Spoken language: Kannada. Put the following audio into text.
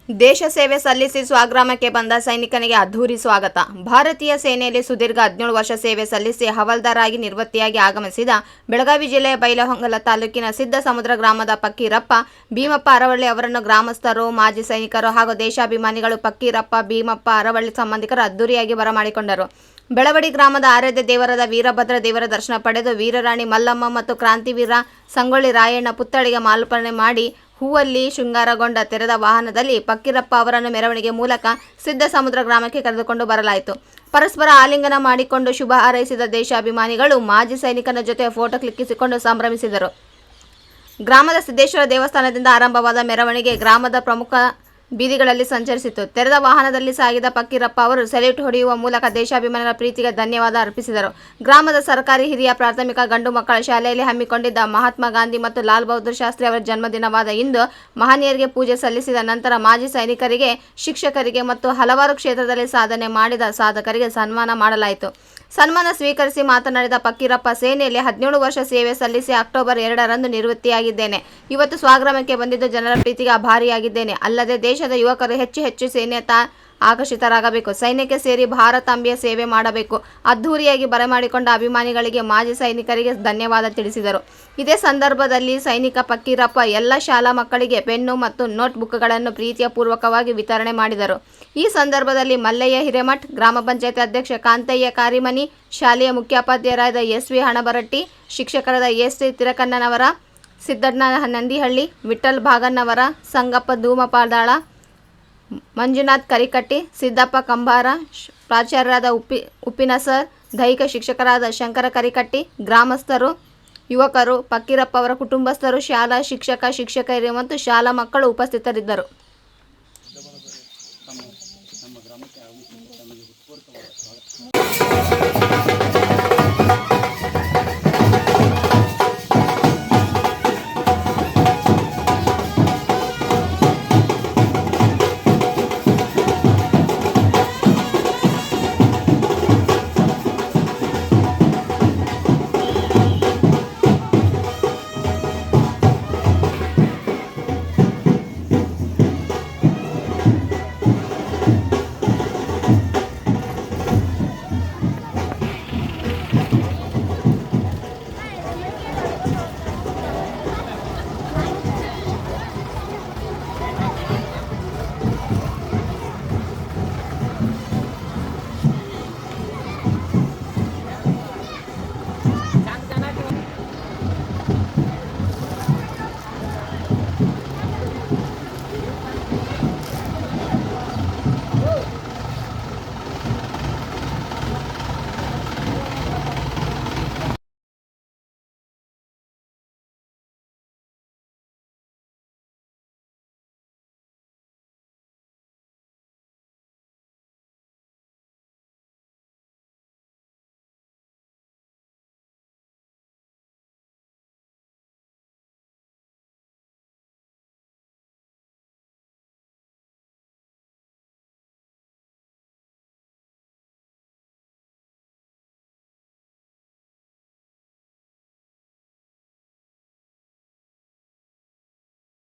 ದೇಶ ಸೇವೆ ಸಲ್ಲಿಸಿ ಸ್ವಗ್ರಾಮಕ್ಕೆ ಬಂದ ಸೈನಿಕನಿಗೆ ಅದ್ಧೂರಿ ಸ್ವಾಗತ. ಭಾರತೀಯ ಸೇನೆಯಲ್ಲಿ ಸುದೀರ್ಘ 17 ವರ್ಷ ಸೇವೆ ಸಲ್ಲಿಸಿ ಹವಾಲ್ದಾರ್ ಆಗಿ ನಿವೃತ್ತಿಯಾಗಿ ಆಗಮಿಸಿದ ಬೆಳಗಾವಿ ಜಿಲ್ಲೆಯ ಬೈಲಹೊಂಗಲ ತಾಲೂಕಿನ ಸಿದ್ದಸಮುದ್ರ ಗ್ರಾಮದ ಫಕ್ಕೀರಪ್ಪ ಭೀಮಪ್ಪ ಅರವಳ್ಳಿ ಅವರನ್ನು ಗ್ರಾಮಸ್ಥರು, ಮಾಜಿ ಸೈನಿಕರು ಹಾಗೂ ದೇಶಾಭಿಮಾನಿಗಳು ಫಕ್ಕೀರಪ್ಪ ಭೀಮಪ್ಪ ಅರವಳ್ಳಿ ಸಂಬಂಧಿಕರು ಅದ್ಧೂರಿಯಾಗಿ ಬರಮಾಡಿಕೊಂಡರು. ಬೆಳವಡಿ ಗ್ರಾಮದ ಆರಾಧ್ಯ ದೇವರಾದ ವೀರಭದ್ರ ದೇವರ ದರ್ಶನ ಪಡೆದು ವೀರರಾಣಿ ಮಲ್ಲಮ್ಮ ಮತ್ತು ಕ್ರಾಂತಿವೀರ ಸಂಗೊಳ್ಳಿ ರಾಯಣ್ಣ ಪುತ್ಥಳಿಗೆ ಮಾಲಾರ್ಪಣೆ ಮಾಡಿ ಹೂವಲ್ಲಿ ಶೃಂಗಾರಗೊಂಡ ತೆರೆದ ವಾಹನದಲ್ಲಿ ಫಕ್ಕೀರಪ್ಪ ಅವರನ್ನು ಮೆರವಣಿಗೆ ಮೂಲಕ ಸಿದ್ದಸಮುದ್ರ ಗ್ರಾಮಕ್ಕೆ ಕರೆದುಕೊಂಡು ಬರಲಾಯಿತು. ಪರಸ್ಪರ ಆಲಿಂಗನ ಮಾಡಿಕೊಂಡು ಶುಭ ಹಾರೈಸಿದ ದೇಶಾಭಿಮಾನಿಗಳು ಮಾಜಿ ಸೈನಿಕನ ಜೊತೆ ಫೋಟೋ ಕ್ಲಿಕ್ಕಿಸಿಕೊಂಡು ಸಂಭ್ರಮಿಸಿದರು. ಗ್ರಾಮದ ಸಿದ್ದೇಶ್ವರ ದೇವಸ್ಥಾನದಿಂದ ಆರಂಭವಾದ ಮೆರವಣಿಗೆ ಗ್ರಾಮದ ಪ್ರಮುಖ ಬೀದಿಗಳಲ್ಲಿ ಸಂಚರಿಸಿತು. ತೆರೆದ ವಾಹನದಲ್ಲಿ ಸಾಗಿದ ಫಕ್ಕೀರಪ್ಪ ಅವರು ಸೆಲ್ಯೂಟ್ ಹೊಡೆಯುವ ಮೂಲಕ ದೇಶಾಭಿಮಾನಿಗಳ ಪ್ರೀತಿಗೆ ಧನ್ಯವಾದ ಅರ್ಪಿಸಿದರು. ಗ್ರಾಮದ ಸರ್ಕಾರಿ ಹಿರಿಯ ಪ್ರಾಥಮಿಕ ಗಂಡು ಮಕ್ಕಳ ಶಾಲೆಯಲ್ಲಿ ಹಮ್ಮಿಕೊಂಡಿದ್ದ ಮಹಾತ್ಮ ಗಾಂಧಿ ಮತ್ತು ಲಾಲ್ ಬಹದ್ದೂರ್ ಶಾಸ್ತ್ರಿ ಅವರ ಜನ್ಮದಿನವಾದ ಇಂದು ಮಹನೀಯರಿಗೆ ಪೂಜೆ ಸಲ್ಲಿಸಿದ ನಂತರ ಮಾಜಿ ಸೈನಿಕರಿಗೆ, ಶಿಕ್ಷಕರಿಗೆ ಮತ್ತು ಹಲವಾರು ಕ್ಷೇತ್ರದಲ್ಲಿ ಸಾಧನೆ ಮಾಡಿದ ಸಾಧಕರಿಗೆ ಸನ್ಮಾನ ಮಾಡಲಾಯಿತು. ಸನ್ಮಾನ ಸ್ವೀಕರಿಸಿ ಮಾತನಾಡಿದ ಫಕ್ಕೀರಪ್ಪ, ಸೇನೆಯಲ್ಲಿ 17 ವರ್ಷ ಸೇವೆ ಸಲ್ಲಿಸಿ ಅಕ್ಟೋಬರ್ 2ರಂದು ನಿವೃತ್ತಿಯಾಗಿದ್ದೇನೆ. ಇವತ್ತು ಸ್ವಗ್ರಾಮಕ್ಕೆ ಬಂದಿದ್ದು ಜನರ ಪ್ರೀತಿಗೆ ಆಭಾರಿಯಾಗಿದ್ದೇನೆ. ಅಲ್ಲದೆ ದೇಶದ ಯುವಕರು ಹೆಚ್ಚು ಸೇನೆಯತ್ತ ಆಕರ್ಷಿತರಾಗಬೇಕು, ಸೈನ್ಯಕ್ಕೆ ಸೇರಿ ಭಾರತಾಂಬೆಯ ಸೇವೆ ಮಾಡಬೇಕು. ಅದ್ಧೂರಿಯಾಗಿ ಬರಮಾಡಿಕೊಂಡ ಅಭಿಮಾನಿಗಳಿಗೆ, ಮಾಜಿ ಸೈನಿಕರಿಗೆ ಧನ್ಯವಾದ ತಿಳಿಸಿದರು. ಇದೇ ಸಂದರ್ಭದಲ್ಲಿ ಸೈನಿಕ ಫಕ್ಕೀರಪ್ಪ ಎಲ್ಲ ಶಾಲಾ ಮಕ್ಕಳಿಗೆ ಪೆನ್ನು ಮತ್ತು ನೋಟ್ ಬುಕ್ಗಳನ್ನು ಪ್ರೀತಿಯ ಪೂರ್ವಕವಾಗಿ ವಿತರಣೆ ಮಾಡಿದರು. ಈ ಸಂದರ್ಭದಲ್ಲಿ ಮಲ್ಲಯ್ಯ ಹಿರೇಮಠ್, ಗ್ರಾಮ ಪಂಚಾಯತ್ ಅಧ್ಯಕ್ಷ ಕಾಂತಯ್ಯ ಕಾರಿಮನಿ, ಶಾಲೆಯ ಮುಖ್ಯೋಪಾಧ್ಯಾಯರಾದ ಎಸ್.ವಿ. ಹಣಬರಟ್ಟಿ, ಶಿಕ್ಷಕರಾದ ಎಸ್.ಟಿ. ತಿರಕಣ್ಣನವರ, ಸಿದ್ದಣ್ಣ ನಂದಿಹಳ್ಳಿ, ವಿಠ್ಠಲ್ ಭಾಗನ್ನವರ, ಸಂಗಪ್ಪ ಧೂಮಪಾದಾಳ, ಮಂಜುನಾಥ್ ಕರಿಕಟ್ಟಿ, ಸಿದ್ದಪ್ಪ ಕಂಬಾರ, ಪ್ರಾಚಾರ್ಯರಾದ ಉಪ್ಪಿನ ಸರ್, ದೈಹಿಕ ಶಿಕ್ಷಕರಾದ ಶಂಕರ ಕರಿಕಟ್ಟಿ, ಗ್ರಾಮಸ್ಥರು, ಯುವಕರು, ಫಕ್ಕೀರಪ್ಪ ಅವರ ಕುಟುಂಬಸ್ಥರು, ಶಾಲಾ ಶಿಕ್ಷಕಿಯರು ಮತ್ತು ಶಾಲಾ ಮಕ್ಕಳು ಉಪಸ್ಥಿತರಿದ್ದರು.